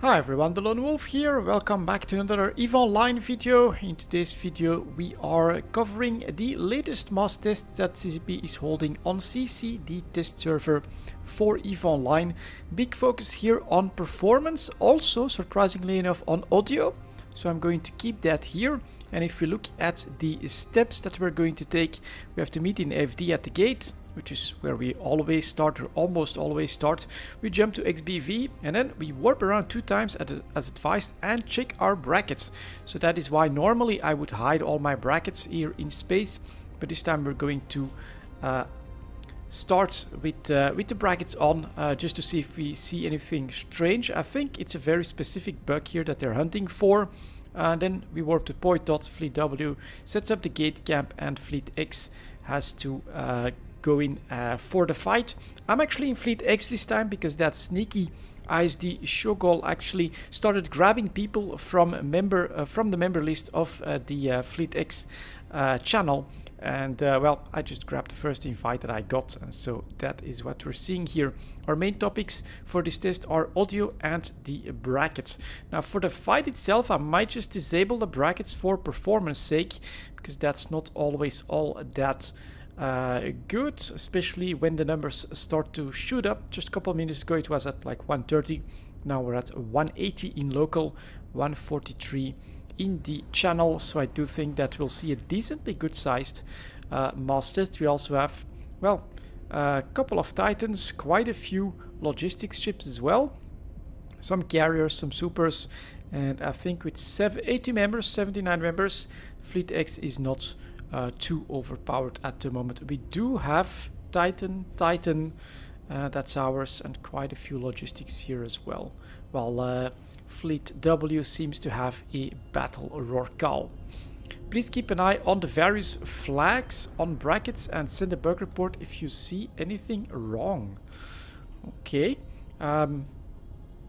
Hi everyone, delonewolf here. Welcome back to another EVE Online video. In today's video we are covering the latest mass tests that CCP is holding on SISI, the test server for EVE Online. Big focus here on performance, also surprisingly enough on audio. So I'm going to keep that here. And if we look at the steps that we're going to take, we have to meet in FD at the gate, which is where we always start, or almost always start. We jump to XBV and then we warp around 2 times as advised and check our brackets. So that is why normally I would hide all my brackets here in space, but this time we're going to start with the brackets on, just to see if we see anything strange. I think it's a very specific bug here that they're hunting for. Then we warp to point dot, Fleet W sets up the gate camp and Fleet X has to go in for the fight. I'm actually in Fleet X this time because that sneaky ISD Shogol actually started grabbing people from the member list of the Fleet X channel. And well, I just grabbed the first invite that I got, and so that is what we're seeing here. Our main topics for this test are audio and the brackets. Now for the fight itself, I might just disable the brackets for performance sake, because that's not always all that good, especially when the numbers start to shoot up. Just a couple of minutes ago it was at like 130, now we're at 180 in local, 143 in the channel, so I do think that we'll see a decently good sized mass test. We also have, well, a couple of Titans, quite a few logistics ships as well, some carriers, some supers, and I think with 80 members, 79 members, Fleet X is not too overpowered at the moment. We do have Titan, that's ours, and quite a few logistics here as well, while Fleet W seems to have a battle Rorcal. Please keep an eye on the various flags on brackets and send a bug report if you see anything wrong. Okay.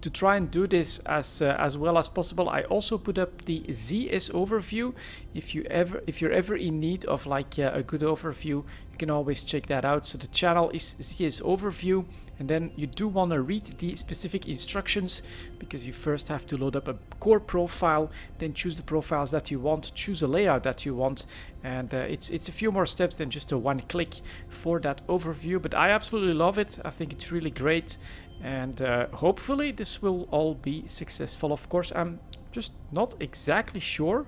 To try and do this as well as possible, I also put up the ZS overview. If you're ever in need of like a good overview, you can always check that out. So the channel is ZS overview, and then you do want to read the specific instructions, because you first have to load up a core profile, then choose the profiles that you want, choose a layout that you want, and it's a few more steps than just a one click for that overview. But I absolutely love it. I think it's really great. And hopefully this will all be successful. Of course, I'm just not exactly sure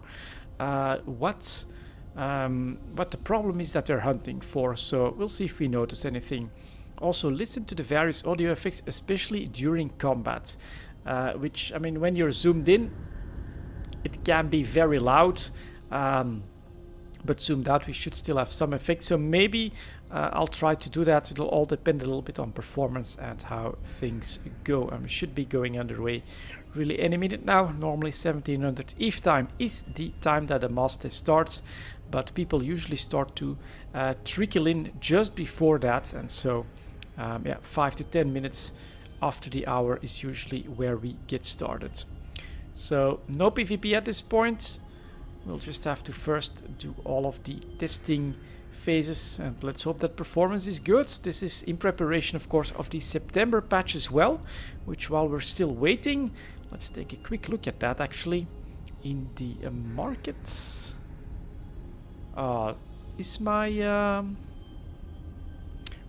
what the problem is that they're hunting for, so we'll see if we notice anything. Also, listen to the various audio effects, especially during combat, which, I mean, when you're zoomed in, it can be very loud, but zoomed out we should still have some effect. So maybe I'll try to do that. It'll all depend a little bit on performance and how things go. We should be going underway really any minute now. Normally 1700 EVE time is the time that the mass test starts, but people usually start to trickle in just before that, and so yeah, 5 to 10 minutes after the hour is usually where we get started. So no PvP at this point. We'll just have to first do all of the testing phases, and let's hope that performance is good. This is in preparation, of course, of the September patch as well, which, while we're still waiting, let's take a quick look at that actually in the markets. Is my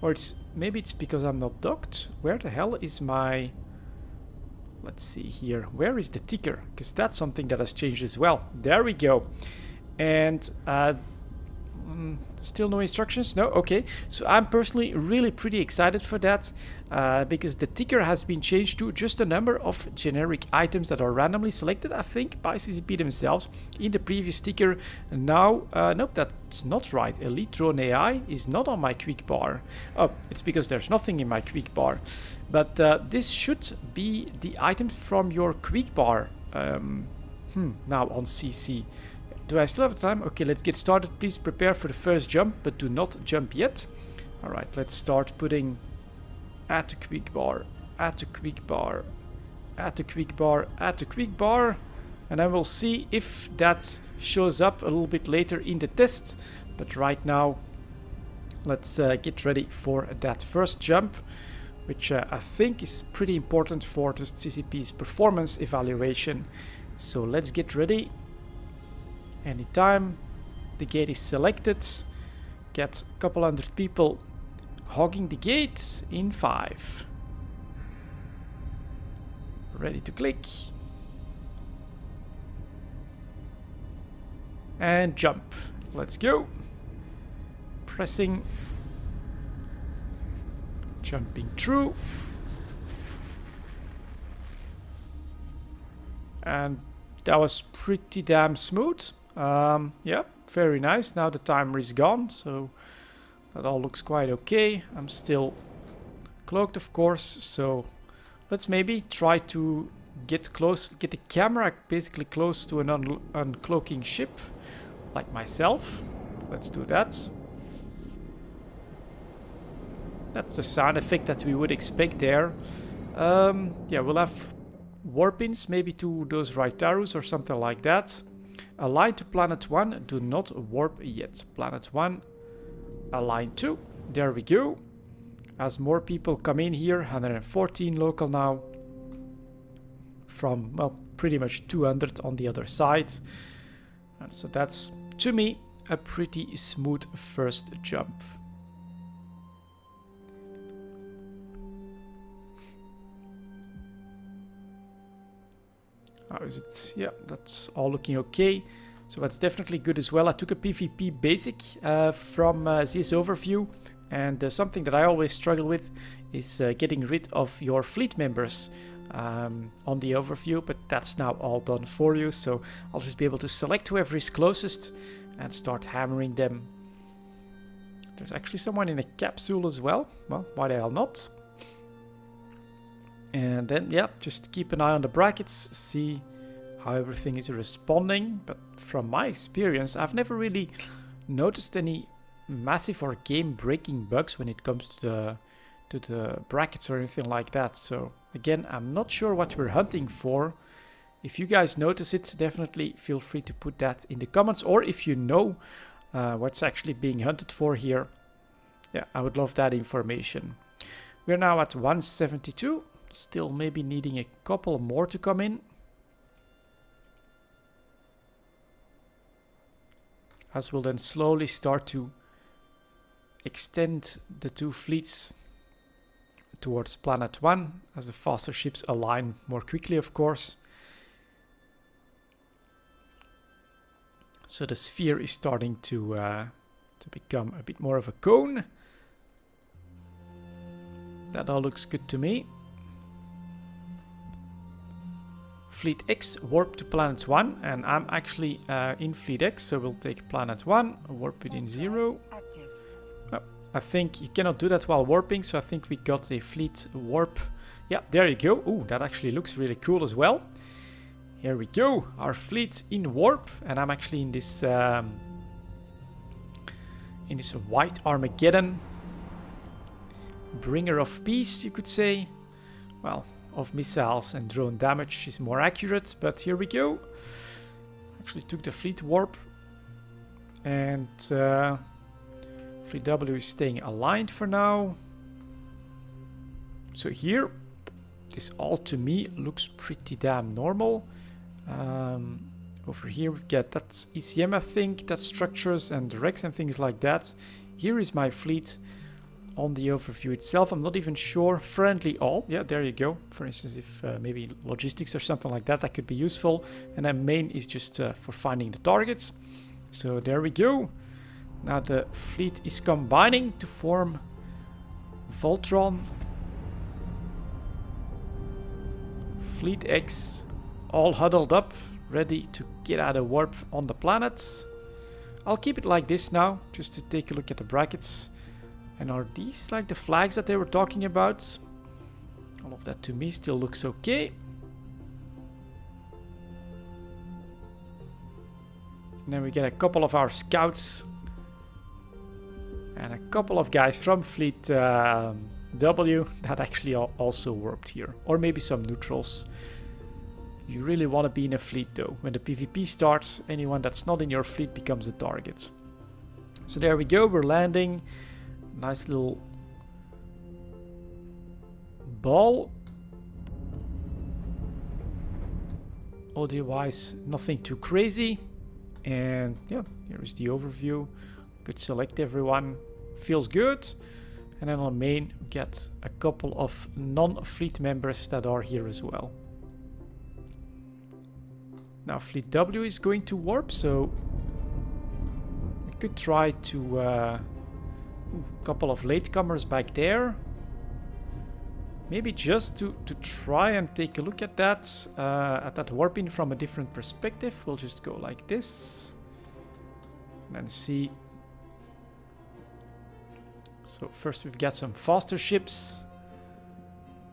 or maybe it's because I'm not docked. Where the hell is my... Let's see here. Where is the ticker? Because that's something that has changed as well. There we go. And still no instructions? No? Okay. So I'm personally really pretty excited for that, because the ticker has been changed to just a number of generic items that are randomly selected, I think, by CCP themselves. In the previous ticker, now, nope, that's not right. Elite Drone AI is not on my quick bar. Oh, it's because there's nothing in my quick bar. But this should be the items from your quick bar now on CC. Do I still have time? Okay, let's get started. Please prepare for the first jump, but do not jump yet. Alright, let's start putting add to quick bar, add to quick bar, add to quick bar, add to quick bar, and then we'll see if that shows up a little bit later in the test. But right now, let's get ready for that first jump. which I think is pretty important for the CCP's performance evaluation. So let's get ready. Anytime the gate is selected, get a couple hundred people hogging the gate in 5. Ready to click. And jump. Let's go. Pressing. Jumping through. And that was pretty damn smooth. Yeah, very nice. Now the timer is gone, so that all looks quite okay. I'm still cloaked, of course, so let's maybe try to get close, get the camera basically close to an uncloaking ship, like myself. Let's do that. That's the sound effect that we would expect there. Yeah, we'll have warp-ins, maybe to those Raitarus or something like that. Align to Planet 1, do not warp yet. Planet 1, align to. There we go. As more people come in here, 114 local now. From, well, pretty much 200 on the other side. And so that's, to me, a pretty smooth first jump. How is it? Yeah, that's all looking okay. So that's definitely good as well. I took a PvP basic from this overview, and something that I always struggle with is getting rid of your fleet members on the overview, but that's now all done for you. So I'll just be able to select whoever is closest and start hammering them. There's actually someone in a capsule as well. Well, why the hell not? And then, yeah, just keep an eye on the brackets, see how everything is responding. But from my experience, I've never really noticed any massive or game-breaking bugs when it comes to the brackets or anything like that. So again, I'm not sure what we're hunting for. If you guys notice it, definitely feel free to put that in the comments. Or if you know what's actually being hunted for here, yeah, I would love that information. We're now at 172. Still maybe needing a couple more to come in. As we'll then slowly start to extend the two fleets towards Planet 1 as the faster ships align more quickly, of course. So the sphere is starting to become a bit more of a cone. That all looks good to me. Fleet X warp to Planet 1, and I'm actually in Fleet X, so we'll take Planet 1, warp within 0. Oh, I think you cannot do that while warping, so I think we got a fleet warp. Yeah, there you go. Ooh, that actually looks really cool as well. Here we go, our fleet in warp, and I'm actually in this white Armageddon. Bringer of peace, you could say. Well, of missiles and drone damage is more accurate, but here we go. Actually took the fleet warp, and fleet W is staying aligned for now. So here, this all to me looks pretty damn normal. Over here we've got that's ECM, I think, that's structures and Rex and things like that. Here is my fleet. On the overview itself, I'm not even sure. Friendly all, yeah, there you go. For instance, if maybe logistics or something like that, that could be useful. And then main is just for finding the targets. So there we go. Now the fleet is combining to form Voltron, Fleet X, all huddled up, ready to get out of warp on the planets. I'll keep it like this now, just to take a look at the brackets. And are these like the flags that they were talking about? All of that to me still looks okay. And then we get a couple of our scouts. And a couple of guys from Fleet W that actually also warped here. Or maybe some neutrals. You really want to be in a fleet though. When the PvP starts, anyone that's not in your fleet becomes a target. So there we go, we're landing. Nice little ball. Audio-wise, nothing too crazy. And yeah, here is the overview. Could select everyone. Feels good. And then on main, we get a couple of non-fleet members that are here as well. Now Fleet W is going to warp, so we could try to a couple of latecomers back there. Maybe just to try and take a look at that warping from a different perspective. We'll just go like this and then see. So first we've got some faster ships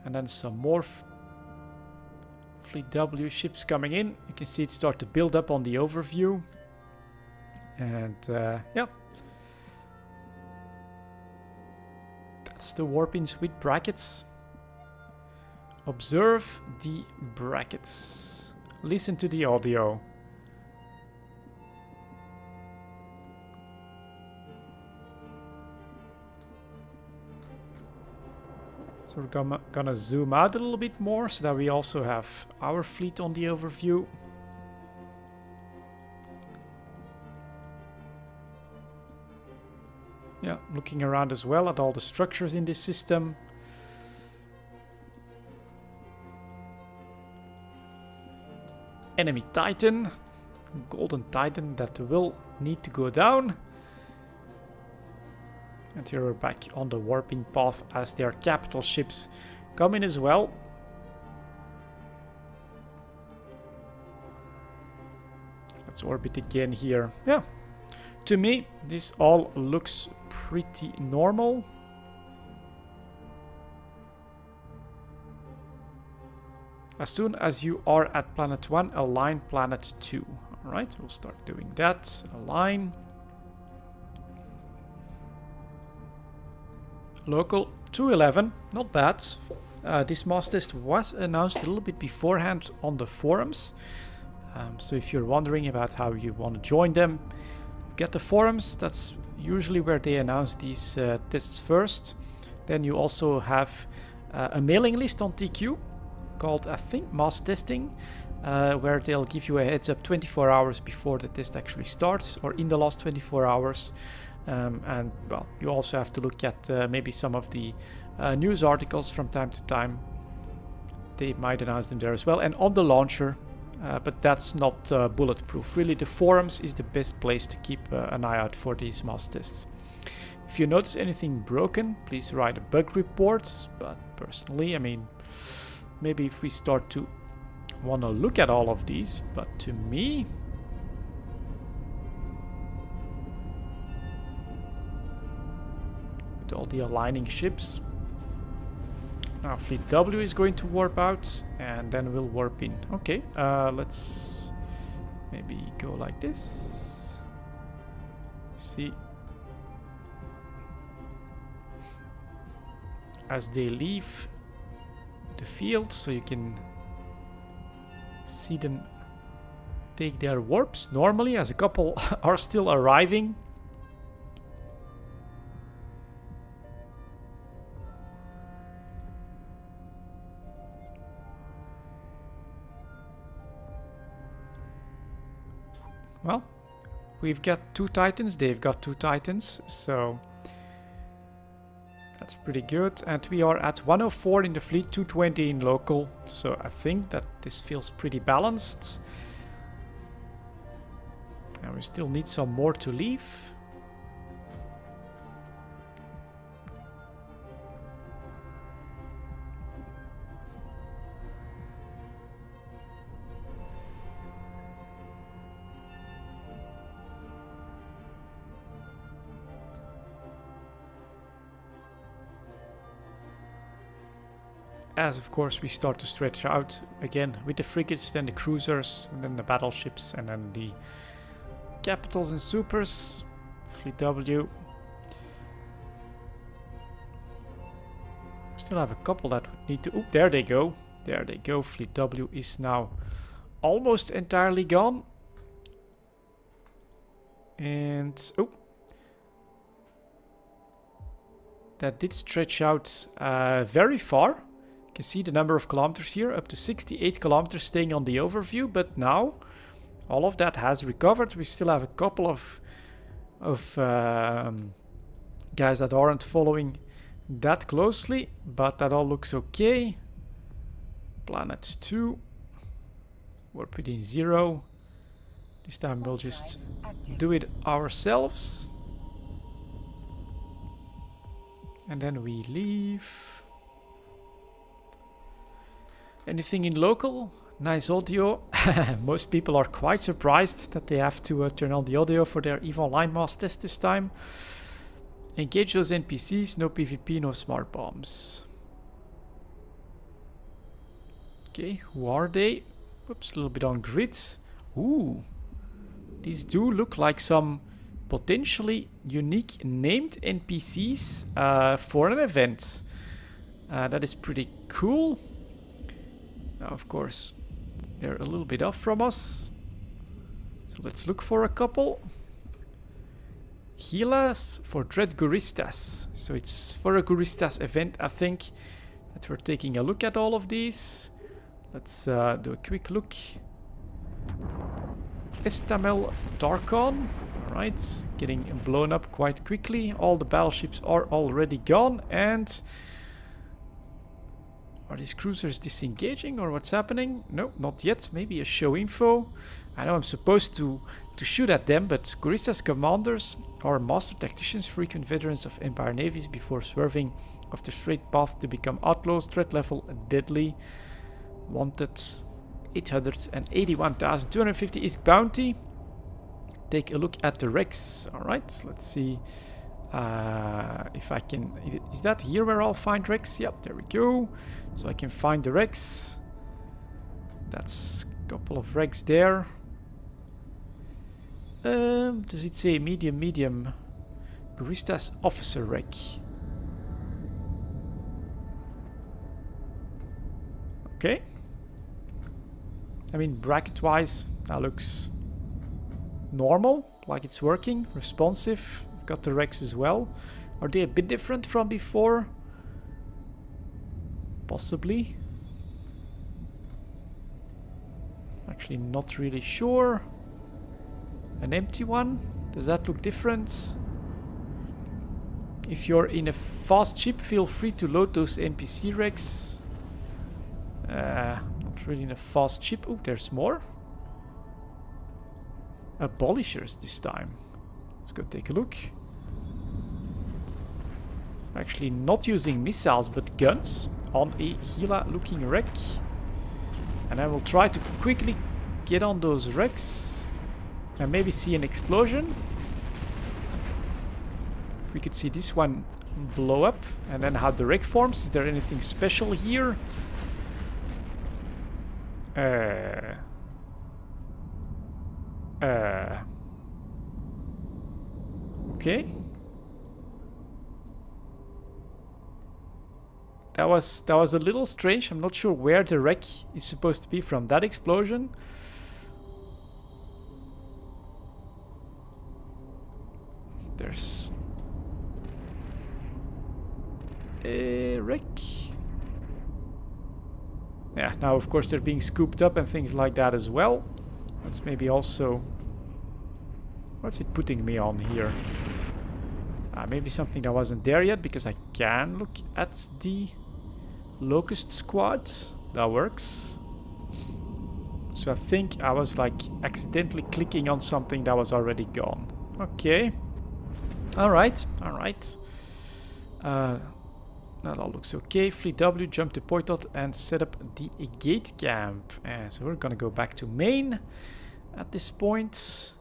and then some more Fleet W ships coming in. You can see it start to build up on the overview. And yeah. That's the warpings with brackets. Observe the brackets. Listen to the audio. So we're gonna zoom out a little bit more so that we also have our fleet on the overview. Yeah, looking around as well at all the structures in this system. Enemy Titan, Golden Titan that will need to go down. And here we're back on the warping path as their capital ships come in as well. Let's orbit again here. Yeah, to me this all looks pretty normal. As soon as you are at planet 1, align planet 2. Alright, we'll start doing that. Align. Local 211, not bad. This mass test was announced a little bit beforehand on the forums. So if you're wondering about how you want to join them, get the forums. That's usually where they announce these tests first. Then you also have a mailing list on TQ called, I think, mass testing, where they'll give you a heads up 24 hours before the test actually starts, or in the last 24 hours. And well, you also have to look at maybe some of the news articles from time to time. They might announce them there as well, and on the launcher, but that's not bulletproof. Really, the forums is the best place to keep an eye out for these mass tests. If you notice anything broken, please write a bug report. But personally, I mean, maybe if we start to want to look at all of these, but to me, with all the aligning ships, now Fleet W is going to warp out and then we'll warp in. Okay, let's maybe go like this. See, as they leave the field, so you can see them take their warps normally, as a couple are still arriving. Well, we've got 2 Titans, they've got 2 Titans, so that's pretty good. And we are at 104 in the fleet, 220 in local, so I think that this feels pretty balanced. And we still need some more to leave. As of course we start to stretch out again with the frigates, then the cruisers, and then the battleships, and then the capitals and supers. Fleet W. Still have a couple that would need to... Oh, there they go. There they go. Fleet W is now almost entirely gone. And... oh. That did stretch out very far. can see the number of kilometers here, up to 68 kilometers staying on the overview, but now all of that has recovered. We still have a couple of guys that aren't following that closely, but that all looks okay. Planet 2, warp within 0. This time we'll just do it ourselves. And then we leave. Anything in local? Nice audio. Most people are quite surprised that they have to turn on the audio for their EVE Online mass test this time. Engage those NPCs, no PvP, no smart bombs. Okay, who are they? Whoops, a little bit on grids. Ooh, these do look like some potentially unique named NPCs for an event. That is pretty cool. Now, of course, they're a little bit off from us. So let's look for a couple. Helas for Dread Guristas. So it's for a Guristas event, I think, that we're taking a look at all of these. Let's do a quick look. Estamel Darkon. Alright, getting blown up quite quickly. All the battleships are already gone. And are these cruisers disengaging or what's happening? No, not yet. Maybe a show info. I know I'm supposed to shoot at them, but Guristas commanders are master tacticians, frequent veterans of Empire navies before swerving off the straight path to become outlaws. Threat level deadly. Wanted 881,250 is bounty. Take a look at the wrecks. Alright, let's see if I can... Is that here where I'll find wrecks? Yep, there we go. So I can find the wrecks. That's a couple of wrecks there. Does it say medium? Guristas officer wreck. Okay. I mean, bracket-wise, that looks normal, like it's working, responsive. We've got the wrecks as well. Are they a bit different from before? Possibly. Actually, not really sure. An empty one? Does that look different? If you're in a fast ship, feel free to load those NPC wrecks. Not really in a fast ship. Oh, there's more. Abolishers this time. Let's go take a look. Actually not using missiles but guns on a Gila looking wreck. And I will try to quickly get on those wrecks and maybe see an explosion. If we could see this one blow up and then how the wreck forms. Is there anything special here? Okay. That was a little strange. I'm not sure where the wreck is supposed to be from that explosion. There's a wreck. Yeah, now of course they're being scooped up and things like that as well. That's maybe also... What's it putting me on here? Maybe something that wasn't there yet, because I can look at the Locust squad. That works. So I think I was like accidentally clicking on something that was already gone. Okay. Alright, alright. That all looks okay. Fleet W, jump to Poitot and set up the gate camp. So we're gonna go back to main at this point.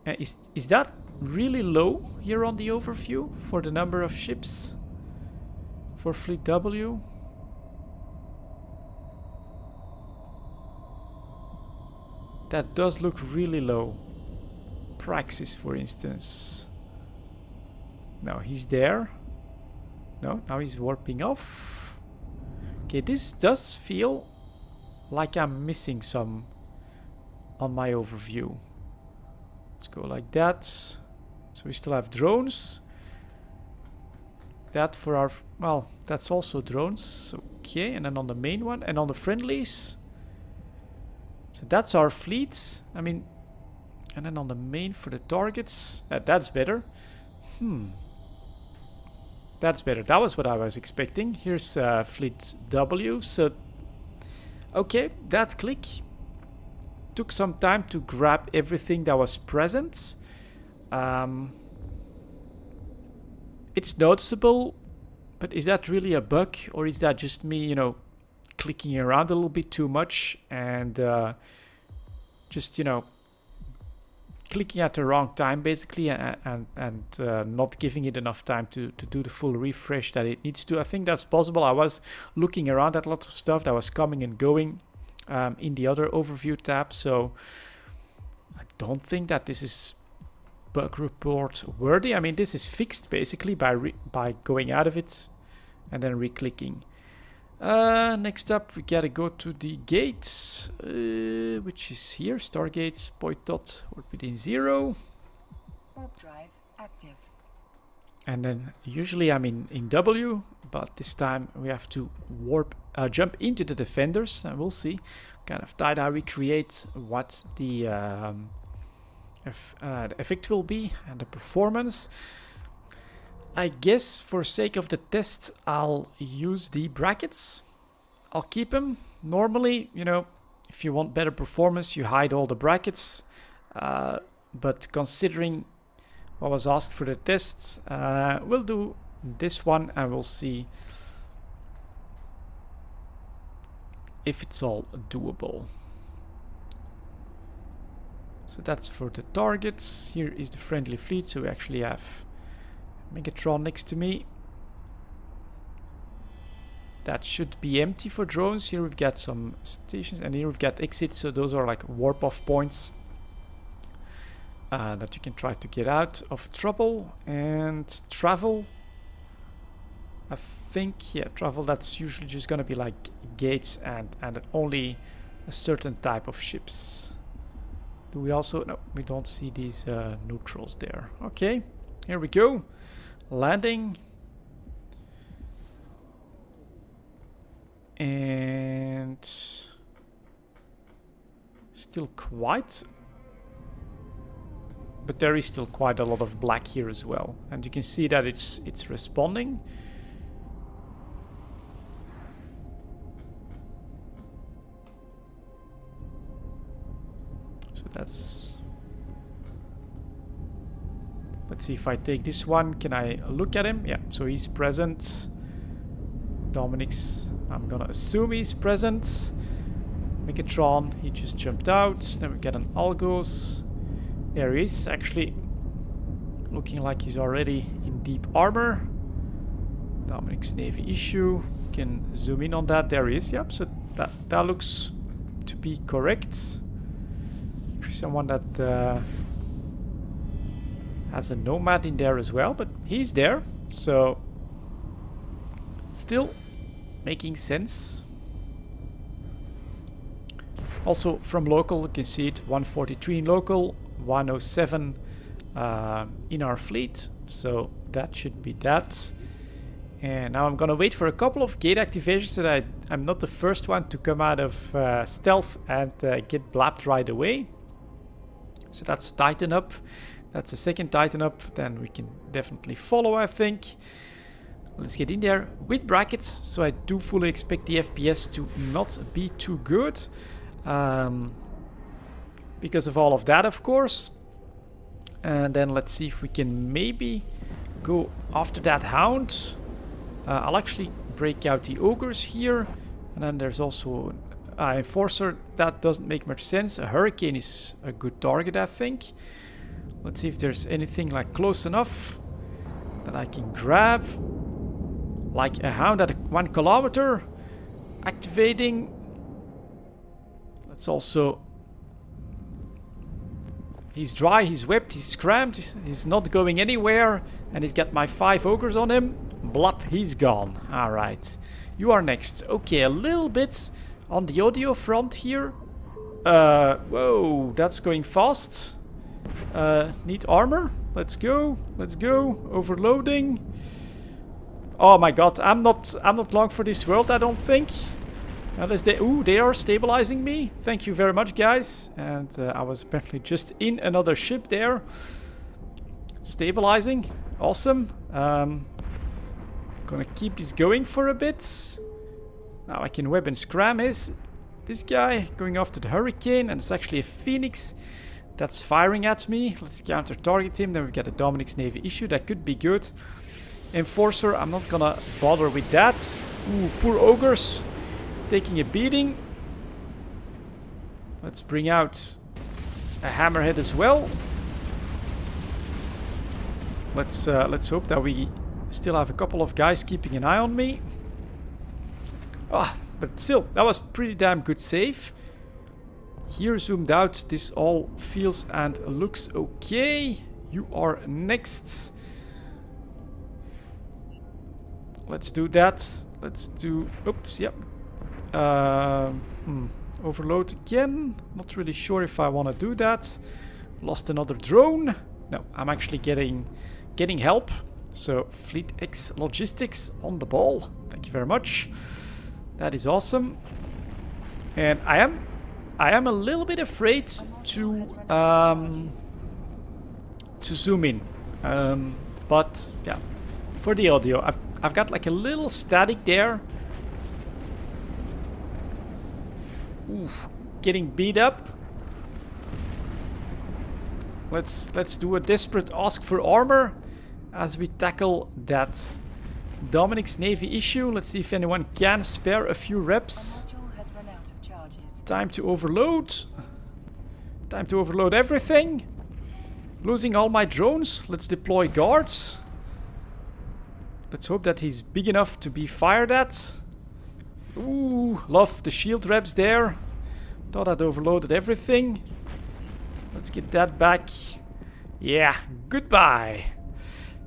Is that really low here on the overview for the number of ships for Fleet W? That does look really low. Praxis, for instance. No, he's there. No, now he's warping off. Okay, this does feel like I'm missing some on my overview. Let's go like that. So we still have drones. That for our... Well, that's also drones. Okay, and then on the main one, and on the friendlies. So that's our fleet. I mean, and then on the main for the targets. That's better. That's better. That was what I was expecting. Here's fleet W. So, okay, that click took some time to grab everything that was present. It's noticeable, but is that really a bug, or is that just me, you know, clicking around a little bit too much and just, you know, clicking at the wrong time basically, and not giving it enough time to do the full refresh that it needs to. I think that's possible. I was looking around at a lot of stuff that was coming and going in the other overview tab, so I don't think that this is bug report worthy. I mean, this is fixed basically by going out of it and then re-clicking. Next up, we gotta go to the gates, which is here. Stargates, point dot, warp within 0. Warp drive active. And then usually I'm in W, but this time we have to jump into the defenders, and we'll see kind of data recreate what the effect will be and the performance. I guess for sake of the test, I'll use the brackets. I'll keep them. Normally, you know, if you want better performance, you hide all the brackets. But considering what was asked for the tests, we'll do this one and we'll see if it's all doable. So that's for the targets. Here is the friendly fleet, so we actually have Megatron next to me. That should be empty for drones. Here we've got some stations, and here we've got exits, so those are like warp off points that you can try to get out of trouble. And travel, I think, yeah, travel, that's usually just gonna be like gates and only a certain type of ships. Do we also, no, we don't see these neutrals there. Okay, here we go. Landing, and still quite, but there is still quite a lot of black here as well, and you can see that it's responding. So that's. Let's see if I take this one. Can I look at him? Yeah, so he's present. Dominic's, I'm gonna assume he's present. Megatron, he just jumped out. Then we get an Algos. There he is, actually looking like he's already in deep armor. Dominic's Navy issue. Can zoom in on that. There he is. Yep, so that looks to be correct. Someone that has a Nomad in there as well, but he's there, so still making sense. Also from local, you can see it, 143 in local, 107 in our fleet, so that should be that. And now I'm gonna wait for a couple of gate activations so that I'm not the first one to come out of stealth and get blapped right away. So that's a Titan up. That's the second Titan up. Then we can definitely follow, I think. Let's get in there with brackets. So I do fully expect the FPS to not be too good. Because of all of that, of course. And then let's see if we can maybe go after that Hound. I'll actually break out the Ogres here. And then there's also an Enforcer. That doesn't make much sense. A Hurricane is a good target, I think. Let's see if there's anything like close enough that I can grab. Like a Hound at 1 kilometer. Activating. Let's also... He's dry, he's webbed, he's scrammed, he's not going anywhere. And he's got my 5 Ogres on him. Blop, he's gone. Alright. You are next. Okay, a little bit on the audio front here. Whoa, that's going fast. Need armor. Let's go. Let's go. Overloading. Oh my god, I'm not long for this world, I don't think. Unless they... Ooh, they are stabilizing me. Thank you very much, guys. And I was apparently just in another ship there. Stabilizing. Awesome. Gonna keep this going for a bit. Now I can weapon scram this guy. Going after the Hurricane. And it's actually a Phoenix that's firing at me. Let's counter target him. Then we get a Dominic's Navy issue. That could be good. Enforcer, I'm not gonna bother with that. Ooh, poor ogres. Taking a beating. Let's bring out a Hammerhead as well. Let's hope that we still have a couple of guys keeping an eye on me. Ah, but still, that was pretty damn good save. Here zoomed out, this all feels and looks okay. You are next. Let's do that. Let's do... Oops, yep. Overload again. Not really sure if I want to do that. Lost another drone. No, I'm actually getting help. So Fleet X Logistics on the ball. Thank you very much. That is awesome. And I am a little bit afraid to zoom in. But yeah, for the audio, I've got like a little static there. Oof, getting beat up. Let's do a desperate ask for armor as we tackle that Dominic's Navy issue. Let's see if anyone can spare a few reps. Time to overload. Time to overload everything. Losing all my drones. Let's deploy guards. Let's hope that he's big enough to be fired at. Ooh, love the shield reps there. Thought I'd overloaded everything. Let's get that back. Yeah, goodbye.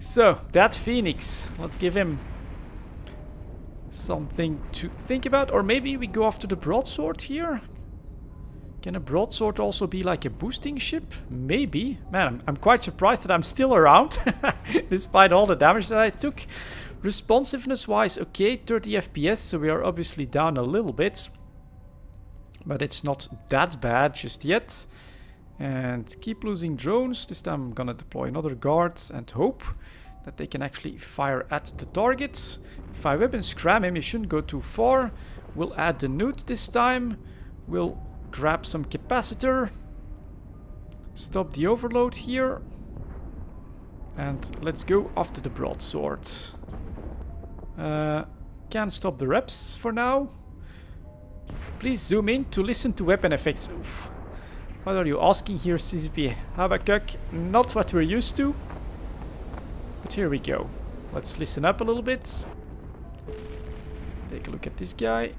So, that Phoenix. Let's give him something to think about. Or maybe we go after the broadsword here. Can a broadsword also be like a boosting ship? Maybe. Man, I'm quite surprised that I'm still around. Despite all the damage that I took. Responsiveness wise, okay, 30 FPS, so we are obviously down a little bit. But it's not that bad just yet. And keep losing drones. This time I'm gonna deploy another guard and hope that they can actually fire at the targets. If I weapon scram him, he shouldn't go too far. We'll add the newt this time. We'll grab some capacitor. Stop the overload here. And let's go after the broadsword. Can't stop the reps for now. Please zoom in to listen to weapon effects. Oof. What are you asking here, SISI? Habakkuk? Not what we're used to. But here we go. Let's listen up a little bit. Take a look at this guy.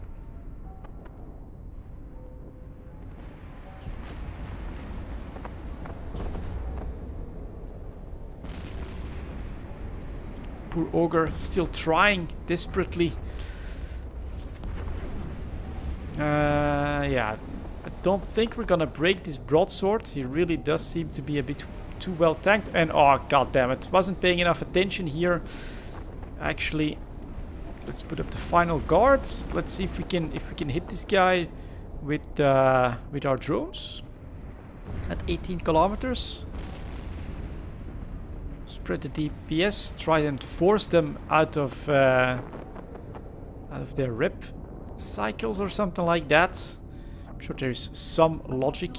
Poor Ogre, still trying desperately. Yeah, I don't think we're gonna break this broadsword. He really does seem to be a bit too well tanked. And oh, god damn it, wasn't paying enough attention here. Actually, let's put up the final guards. Let's see if we can hit this guy with our drones at 18 kilometers. Spread the DPS, try and force them out of their rep cycles or something like that. I'm sure there's some logic.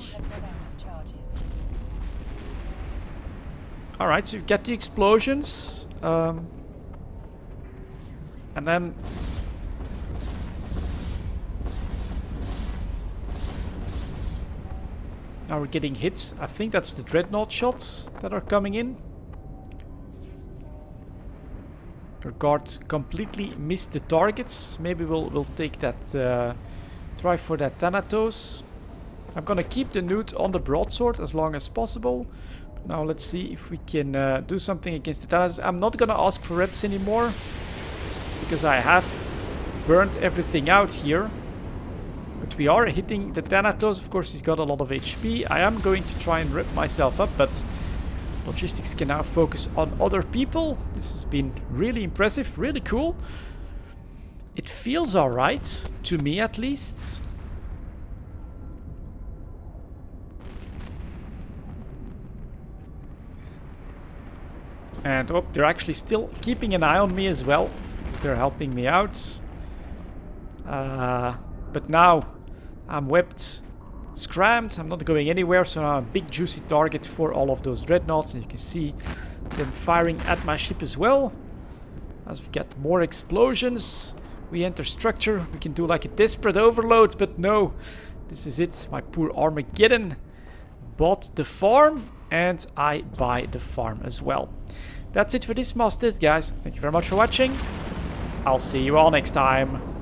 Alright, so you've got the explosions. And then now we're getting hits. I think that's the dreadnought shots that are coming in. Your guard completely missed the targets. Maybe we'll take that. Try for that Thanatos. I'm gonna keep the newt on the broadsword as long as possible. Now let's see if we can do something against the Thanatos. I'm not gonna ask for reps anymore because I have burned everything out here. But we are hitting the Thanatos. Of course, he's got a lot of HP. I am going to try and rip myself up, but Logistics can now focus on other people. This has been really impressive, really cool. It feels alright, to me at least. And oh, they're actually still keeping an eye on me as well, because they're helping me out. But now I'm webbed, scrammed, I'm not going anywhere, so now I'm a big juicy target for all of those dreadnoughts, and you can see them firing at my ship as well. As we get more explosions, we enter structure, we can do like a desperate overload, but no, this is it. My poor Armageddon bought the farm, and I buy the farm as well. That's it for this mass test, guys. Thank you very much for watching. I'll see you all next time.